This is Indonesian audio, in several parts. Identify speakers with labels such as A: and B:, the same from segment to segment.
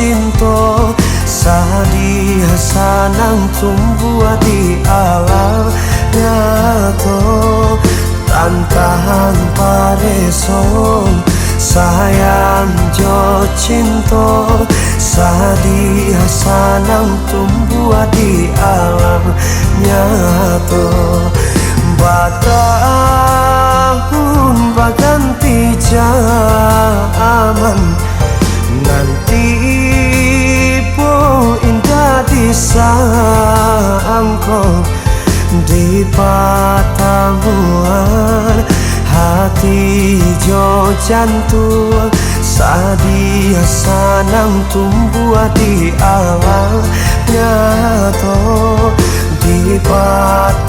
A: cinta Sadia sanang tumbuh di alam nyata Tantang paresong sayang jo cinta Sadia sanang tumbuh di alam nyata Batahun baganti zaman Nanti po indah disangkong di pertemuan hati jo jantung Sadia sanang tumbuh di alam nyata di pertemuan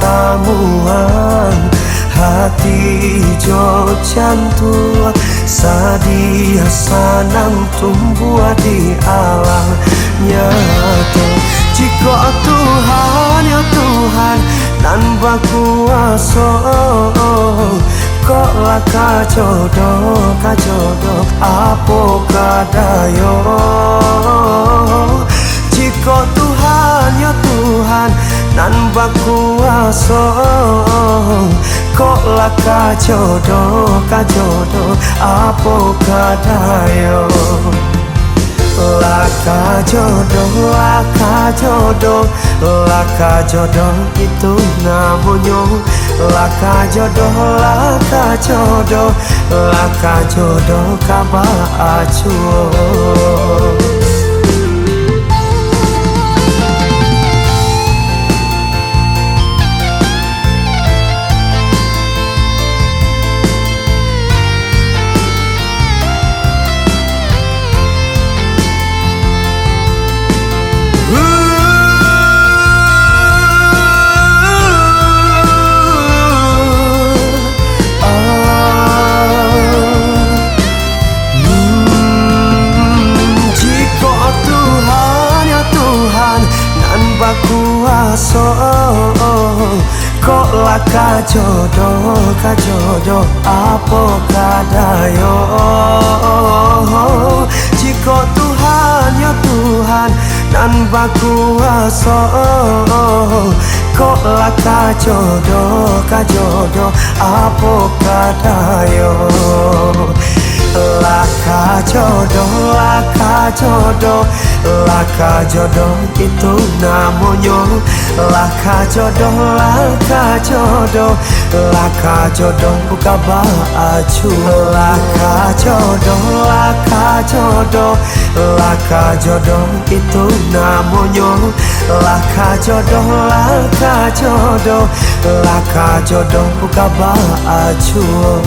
A: hati jo jantung Sadia sanang tumbuh di alam nyata Jika Tuhan ya Tuhan nan berkuasa kok laka jodoh apa kadayo Jika Tuhan ya Tuhan nan berkuasa kok laka jodoh apa kadayo Laka jodoh itu namanya Laka jodoh kabar acuh kuasa kok laka jodoh apa kadayo Jika Tuhan ya Tuhan nan berkuasa kok laka jodoh apa kadayo Laka jodoh itu namanya Laka jodoh kabar acuh Laka jodoh itu namanya Laka jodoh kabar acuh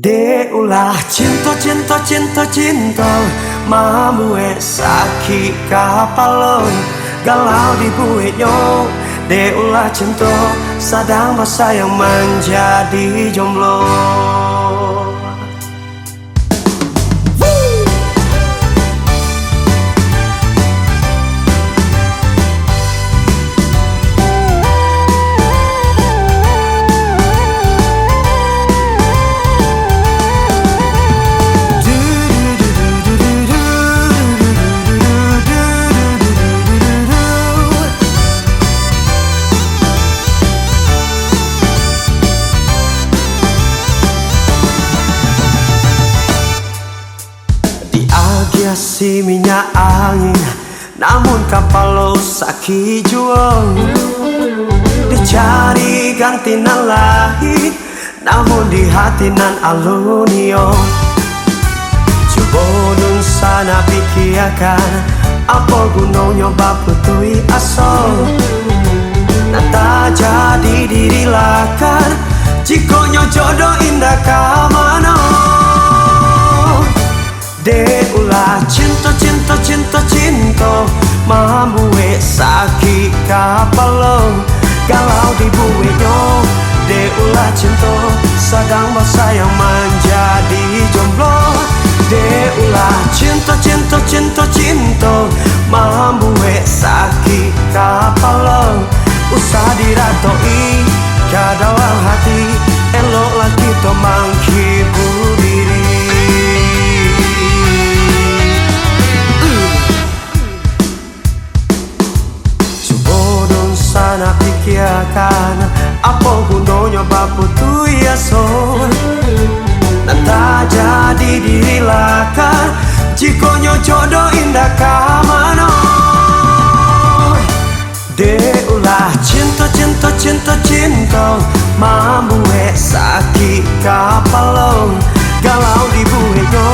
A: Deulah cinta cinta cinta cinta mamue sakit kapalon galau di buitnya. Deulah cinta sedang bersayang menjadi jomblo. Si minyak angin, namun kapal lo sakit jual. Dicari ganti nan lain, namun di hati nan alunio. Coba dun sana pikirkan, apa gunanya baputui asal. Nata jadi diri lakan, jikonya jodoh indah kamano. Deulah cinta cinta cinta cinta mamue sakit kapalo galau di buitnya. Deulah cinta sedang bersayang menjadi jomblo. Deulah cinta cinta cinta cinta mamue sakit kapalo usah diratoi ke dalam hati, eloklah kita menghibur diri. Sana pikirkan, apa gunanya baputui asal. Nanta jadi diri lakan, jikonya jodoh indah kamano. Deulah cinta cinta cinta cinta mamue sakit kapalo galau di buitnya.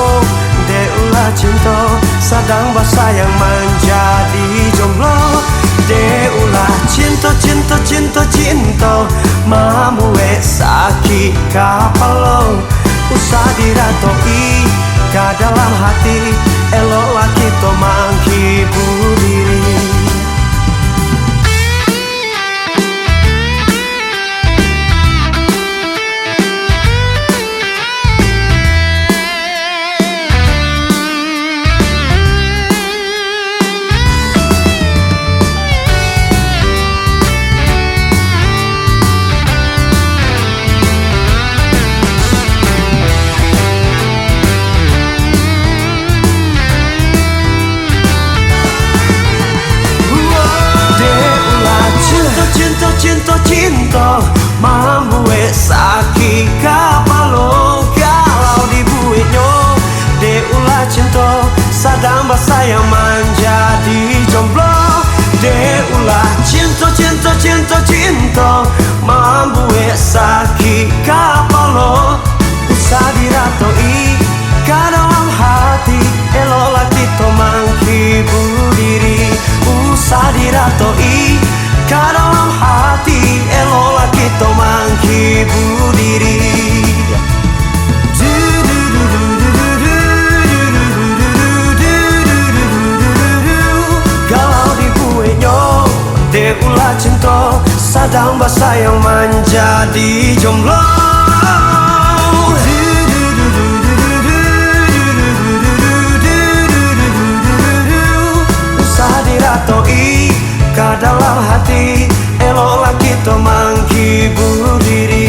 A: Deulah cinta sedang bersayang menjadi jomblo. Deulah cinta cinta cinta cinta mamue sakit kapalo usah diratoi ke dalam hati, eloklah kita menghibur diri. Cinta cinta mamue sakit kapalo galau di buitnya. Deulah cinta sedang bersayang menjadi jomblo. Deulah cinta cinta cinta cinta mamue sakit kapalo usah diratoi ke dalam hati, eloklah kita menghibur diri. Usah diratoi ke dalam hati, eloklah kita menghibur diri. Galau di buitnya, deulah cinta sedang bersayang menjadi jomblo. Usah diratoi ke dalam hati, eloklah kita menghibur diri.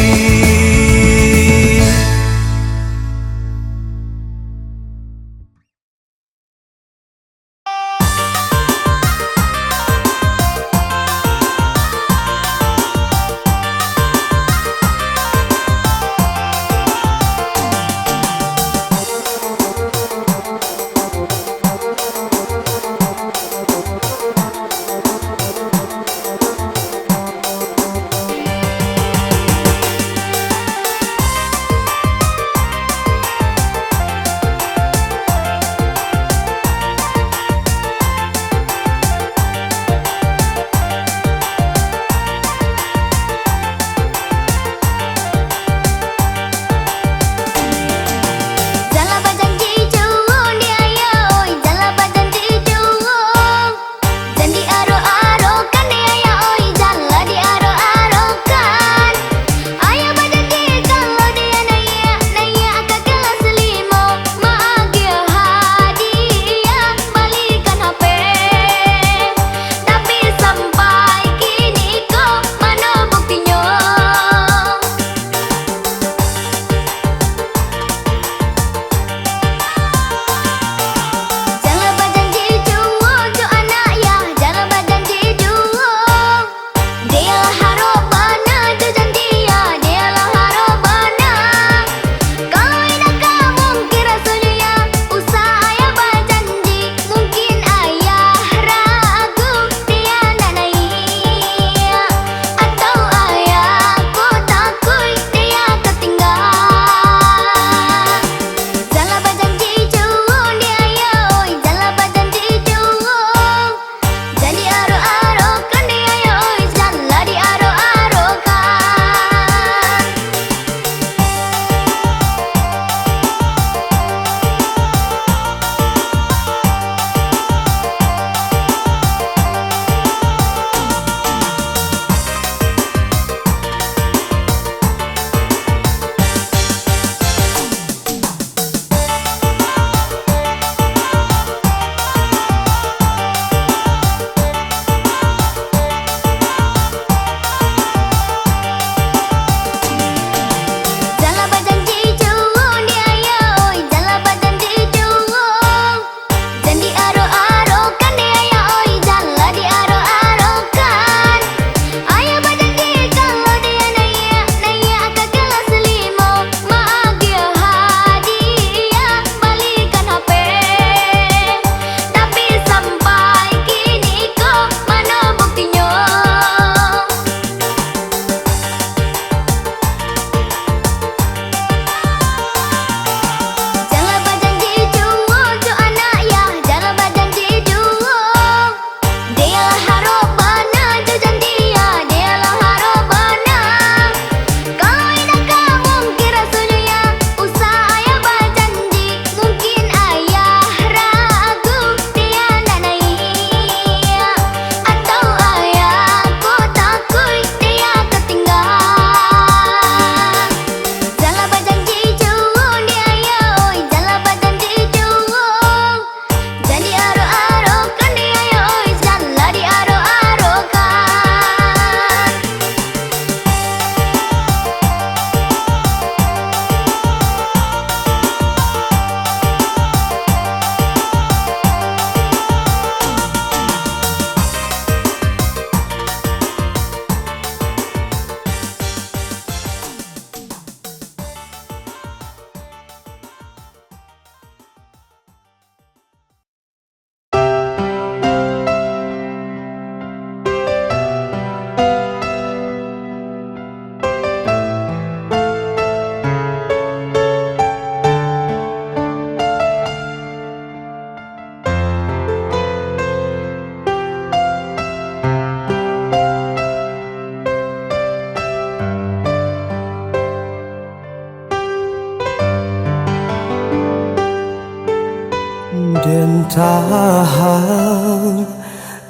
A: Den tahan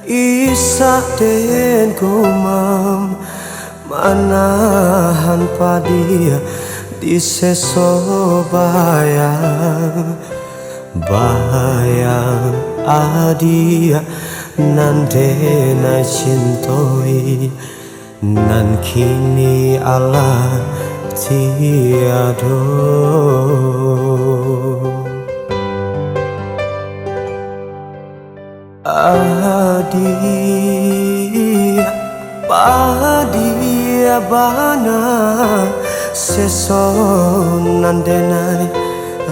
A: isa den kumam manahan padia di seso bayang adia nan denai cintoi nan kini ala tiado. Adia padia bana seson nandenai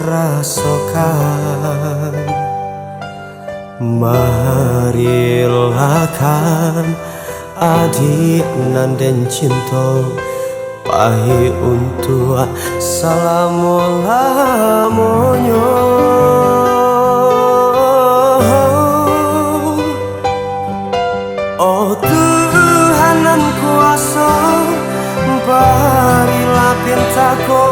A: rasokan marilakan adik nanden cinta pahi untua salamualamonyo. Oh Tuhan nan kuasa, barilah pintaku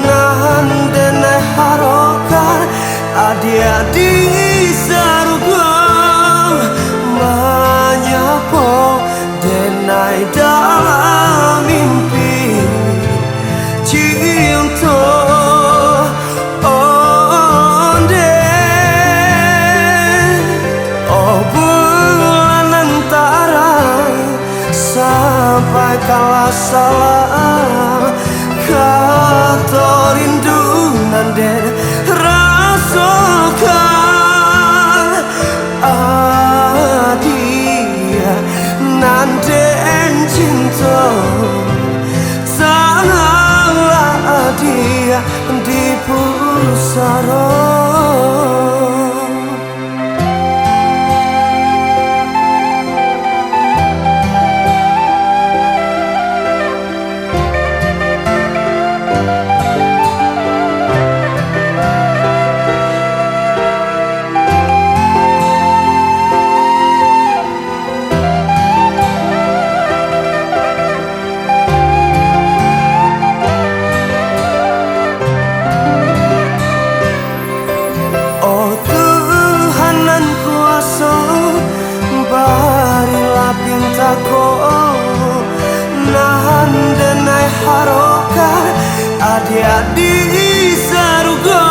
A: nahan denai harokan adik-adik sarugo menyapo denai dalam mimpi cinta. Sampai kala salah kata rindu nanden rasakan adia nanden cinta salah dia di pusara. Barilah pintaku nahan denai harokan adik-adik sarugo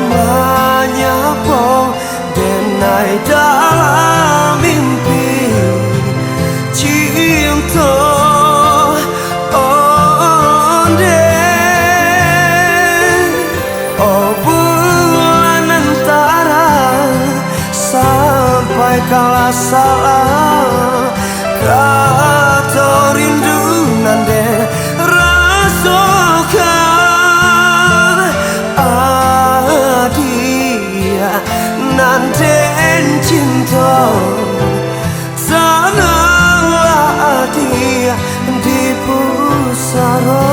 A: menyapo denai dalam mimpi cinta. Oh bulan antara sampai kala salah kata rindu nanden rasakan adia nanden cinta salah dia di pusara.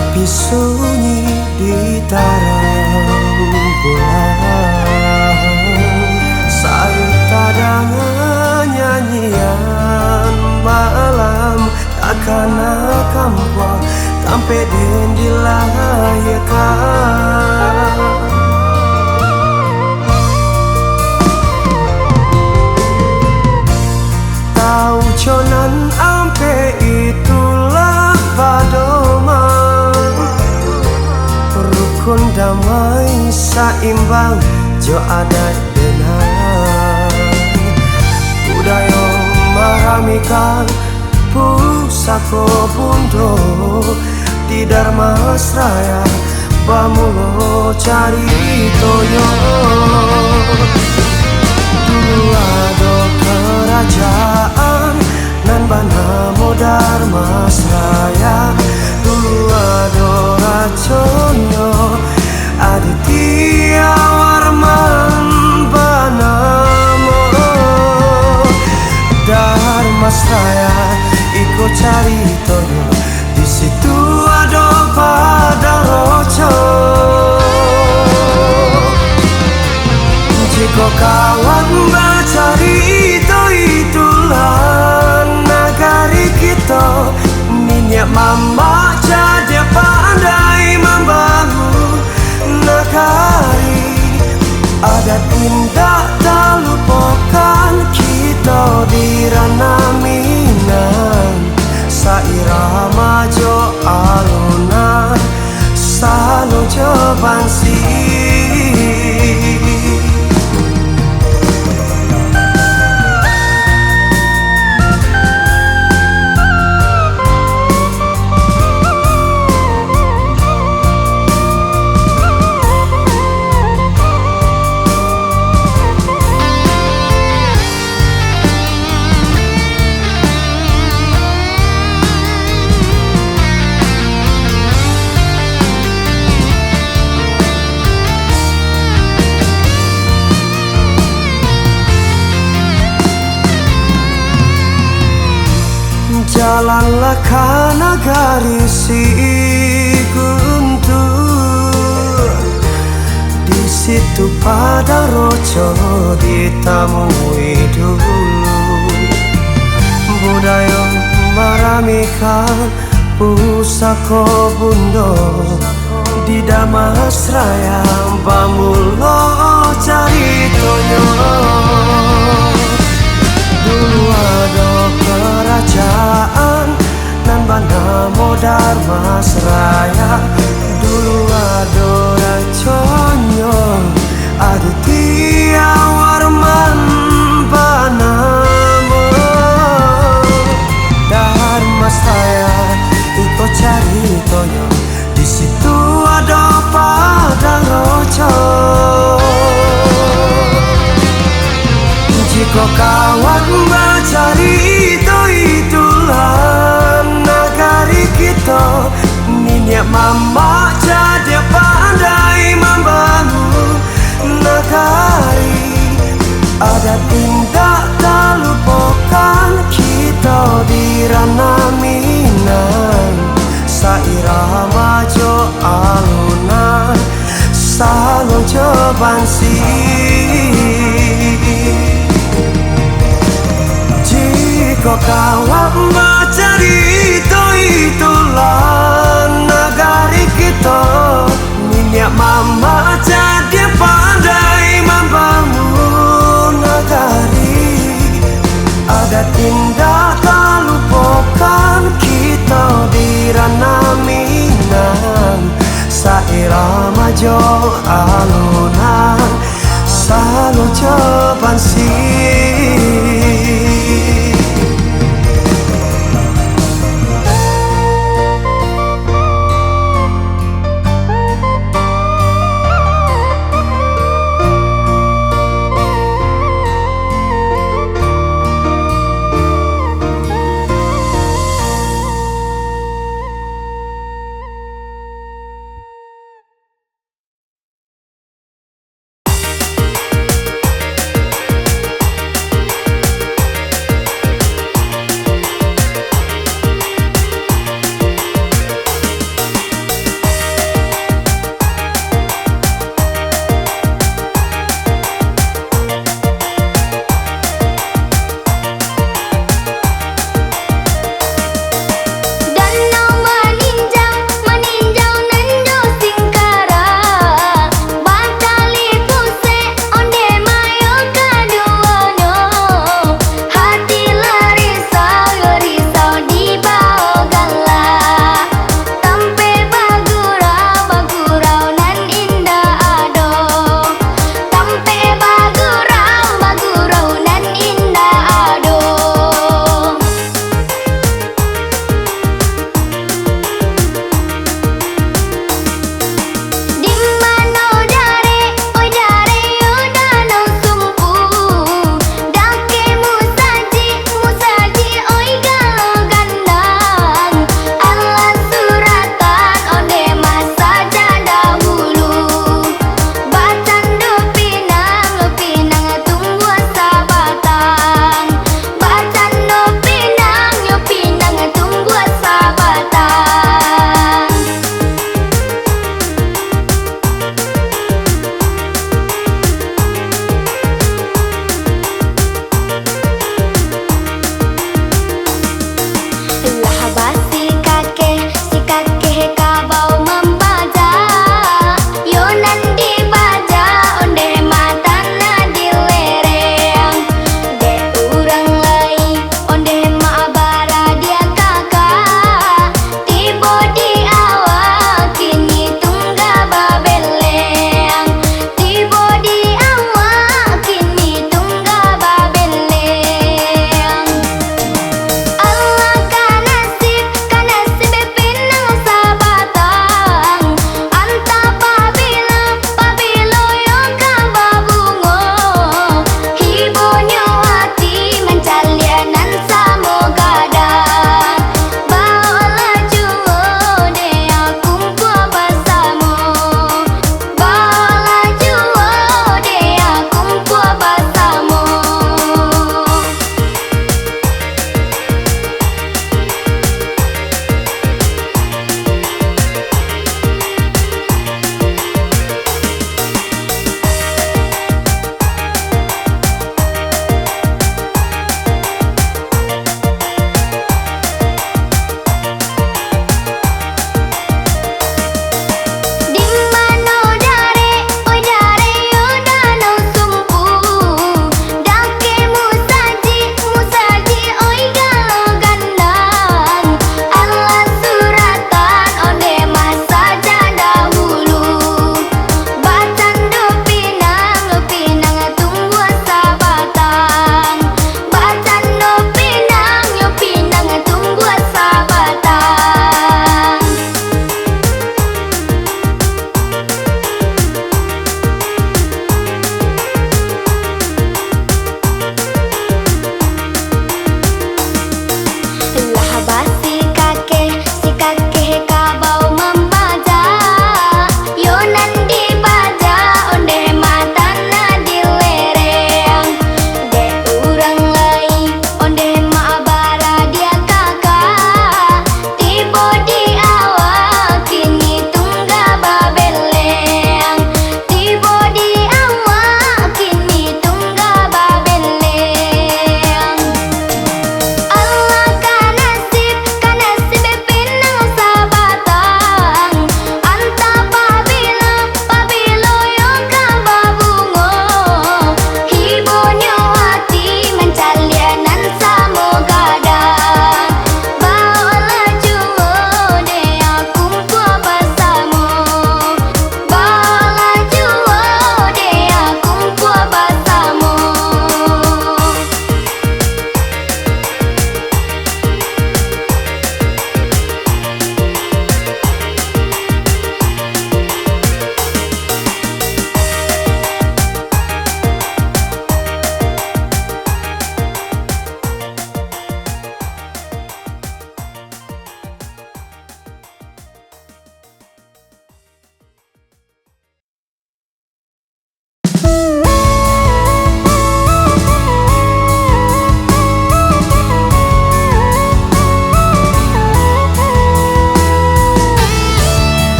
A: Api sunyi di terang bulan, sarita dengan nyanyian malam takkan akan puas sampai den dilahirkan. Tahu conan ampe itulah padoma, rukun damai saimbang jo adat denang, budaya maramikan pusako bundo di Dharmasraya bamulo cari toyo. Dulu ada kerajaan nan banamo Dharmasraya, dulu ada raconyo Aditya Warman banamo Dharmasraya iko cari toyo. Di situ ada padang roco. Jika kawan mencari itulah negari kita, minyak mama jadi pandai membangun negari. Adat indah tak lupakan kita di ranah Minang, sairama jo alunan salo jo bansi. Jalanlah ke negari si Guntur, di situ pada roco ditamui dulu. Budaya maramikan pusako bundo di Dharmasraya bamulo cari tonyo. Dulu ada kerajaan nan banamo Dharmasraya, dulu ada raconyo Aditya Warman banamo Dharmasraya iko cari tonyo. Di situ ada padang roco. Jika kawan mencari itulah negari kita, minyak mama jadi pandai membangun negari. Adat indah tak lupakan kita di ranah Minang, sairama jo alunan salo jo bansi. Jika kawan mencari itulah negari kita, minyak mama jadi pandai membangun negari. Adat indah tak lupakan kita di ranah Minang, sairama jo alunan salo jo bansi.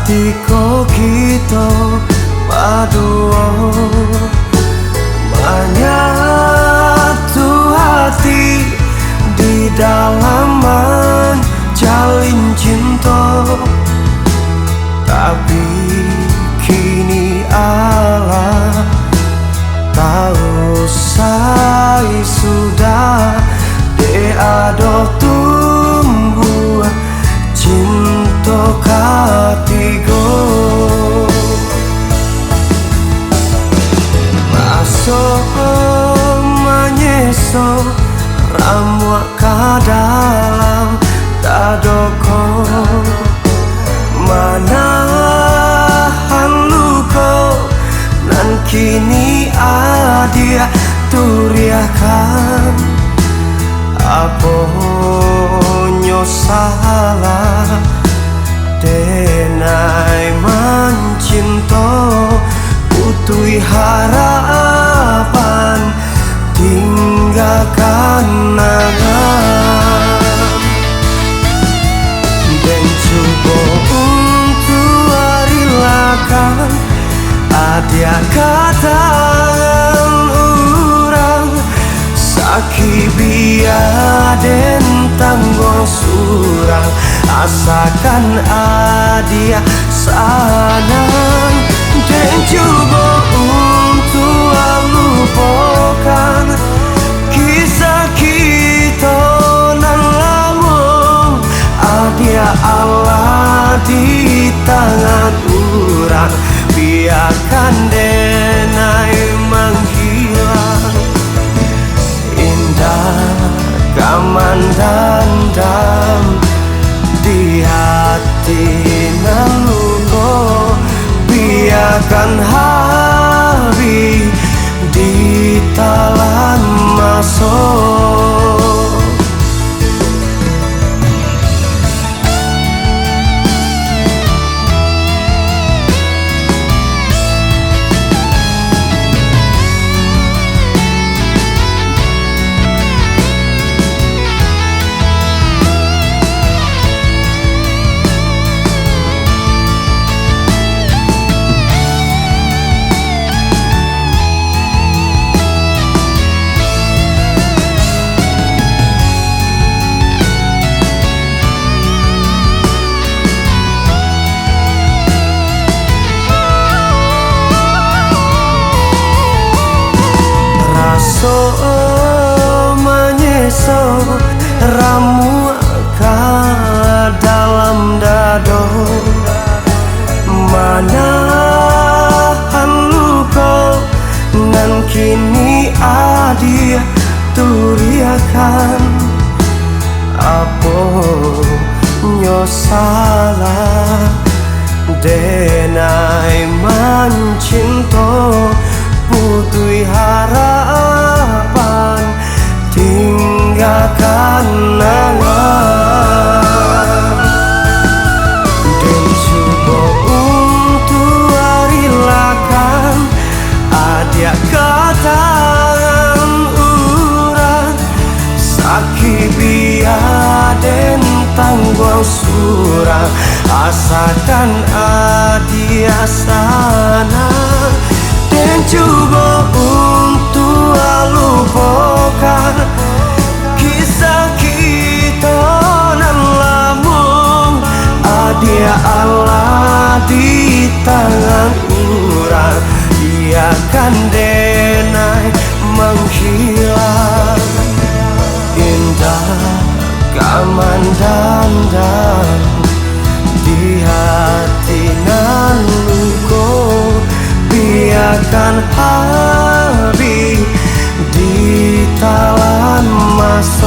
A: Tiko kita berdua menyatu hati di dalam menjalin cinta. Tapi kini Allah tahu saya sudah diado tumbuh cinta katigo. Masuk menyeso ramu ke dalam dadoko, menahan luka nan kini adia turiakan. Apa salah denai mencinta putui harapan tinggalkan nangan. Dan coba untuk relakan ada kata orang sakit biar den tanggung surang asakan adia sanang. Dan coba untuk lupakan kisah kita nan lama. Adia Allah di tangan orang, biarkan denai menghilang. Indah kamandandam di hati nan luka, biarkan hari ditelan masuk. Menyeso ramu ke dalam dado, menahan luka nan kini adia turiakan. Apa salah denai mencinta putui harapan tinggalkan nangan. Dan coba untuk relakan ada kata orang sakit biar den tanggung surang asakan adia sana. Dan coba untuk lupakan kisah kita nan lama. Adia Allah di tangan orang, biarkan denai menghilang. Indah kamandandam di hati nan luka, biarkan hari ditelan masuk.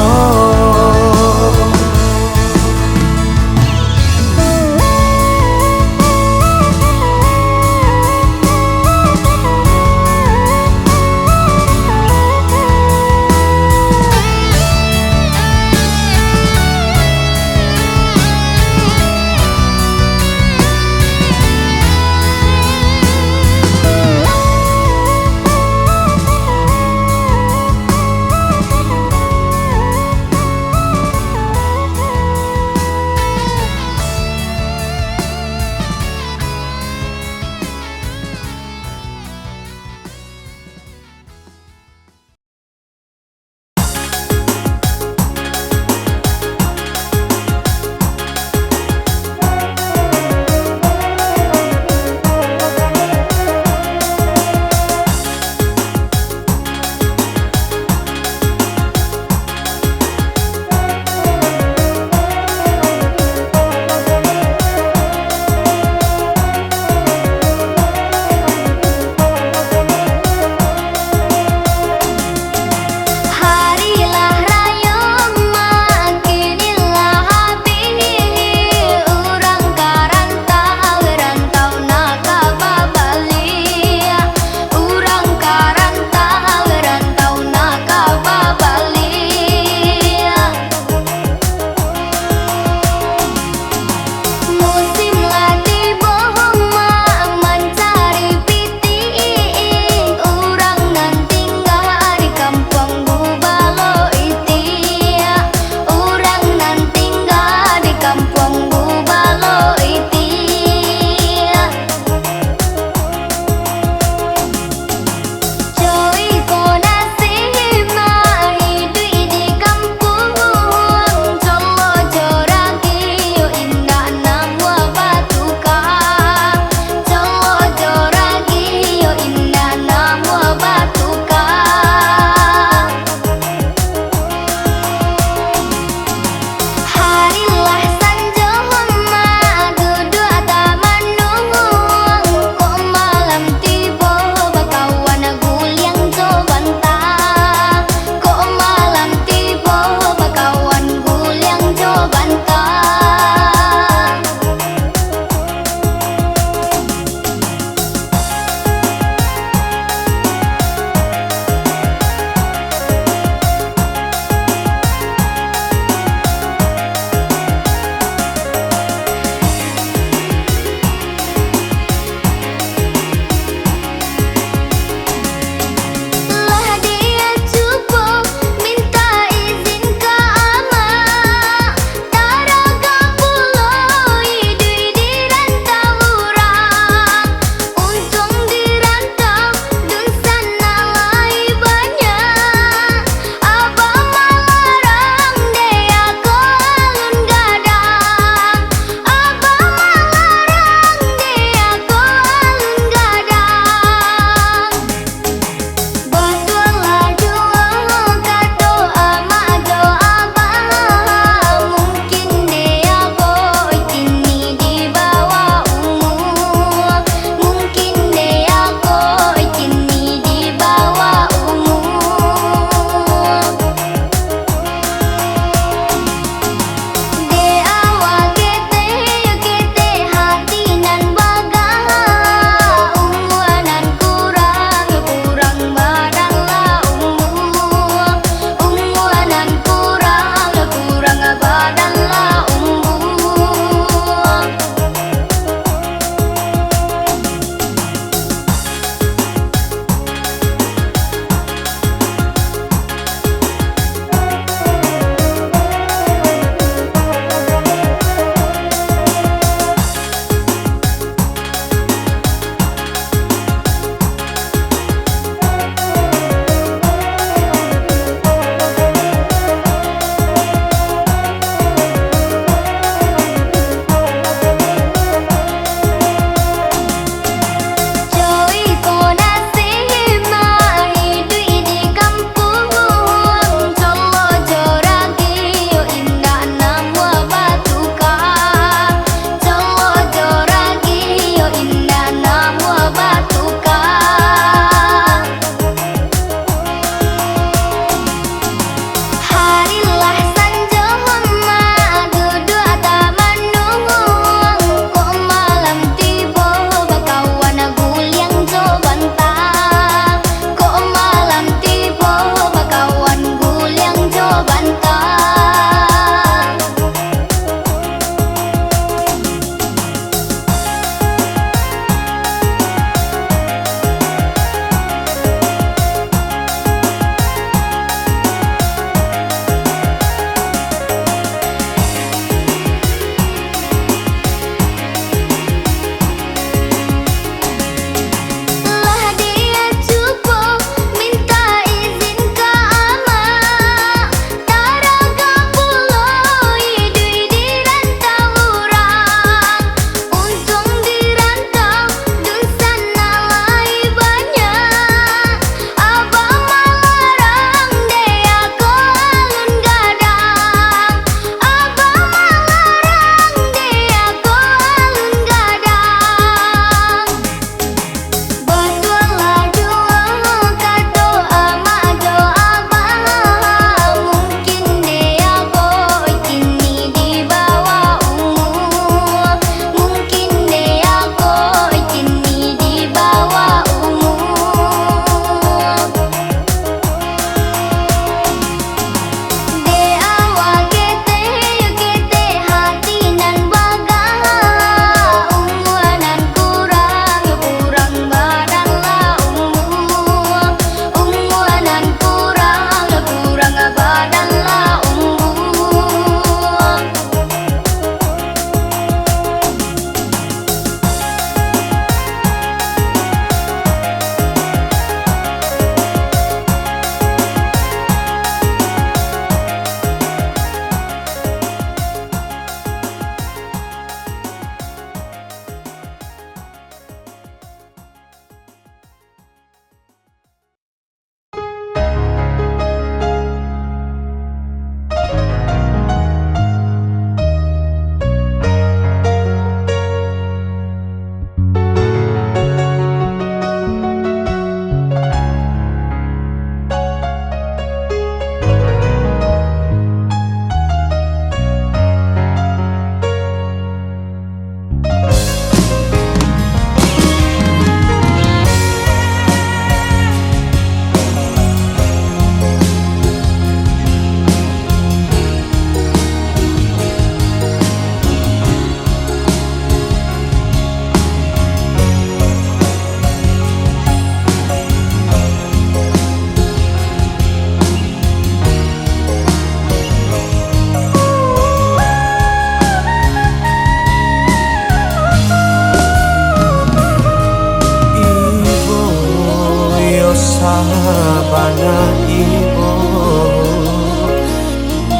A: sabana ibu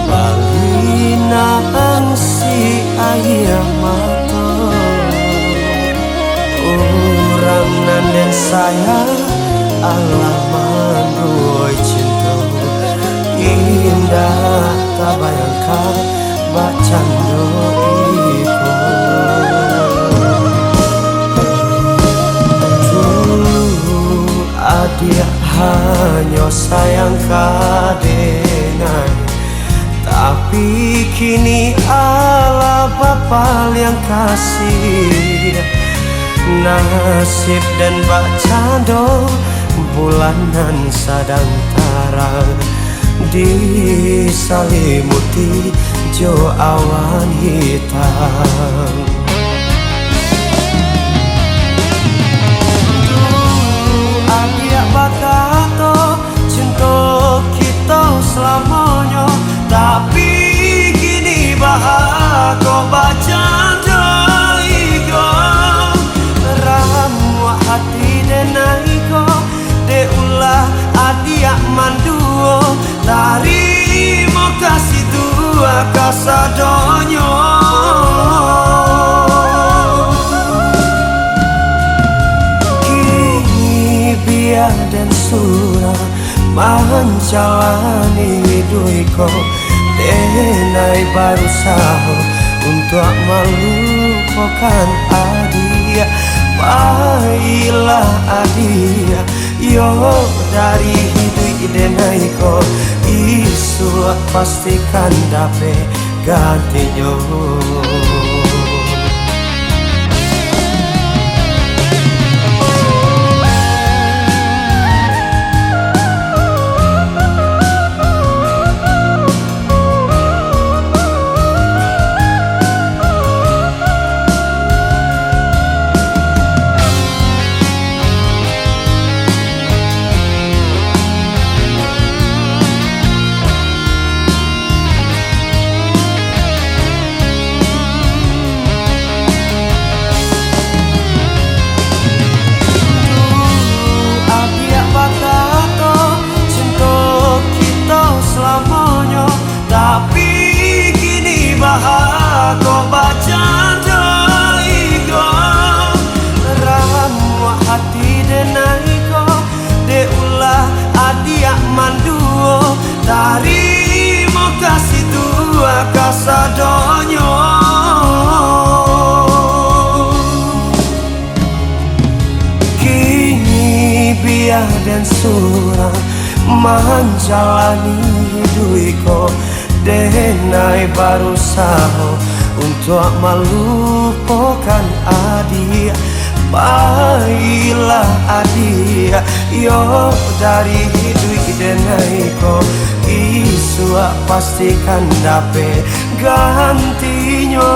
A: balinang si ayam mata orang nanden sayang Allah mandoi cinta indah tak bayangkan bacando iku dulu adia hanya sayang kadengan tapi kini Allah Bapa yang kasih nasib dan bacando bulanan sadang tarang disalimuti jo awan hitam adia bakato cinta kita selamanya tapi kini bahagia bacando iko ramu hati denaiko de ulah adia manduo tarimo kasih dua kasadonyo kini biar dan surah menjalani hidupku denai berusaha untuk melupakan adia baiklah adia yo dari hidup denai ko isu pastikan dapat gantinya bahagia bacando iko ramu hati denaiko de ulah adia manduo tarimo kasih dua kasadonyo kini biar dan surah menjalani hidupku denai berusaha untuk melupakan adia baiklah adia yo dari hidup denai ko isu pastikan dapat gantinya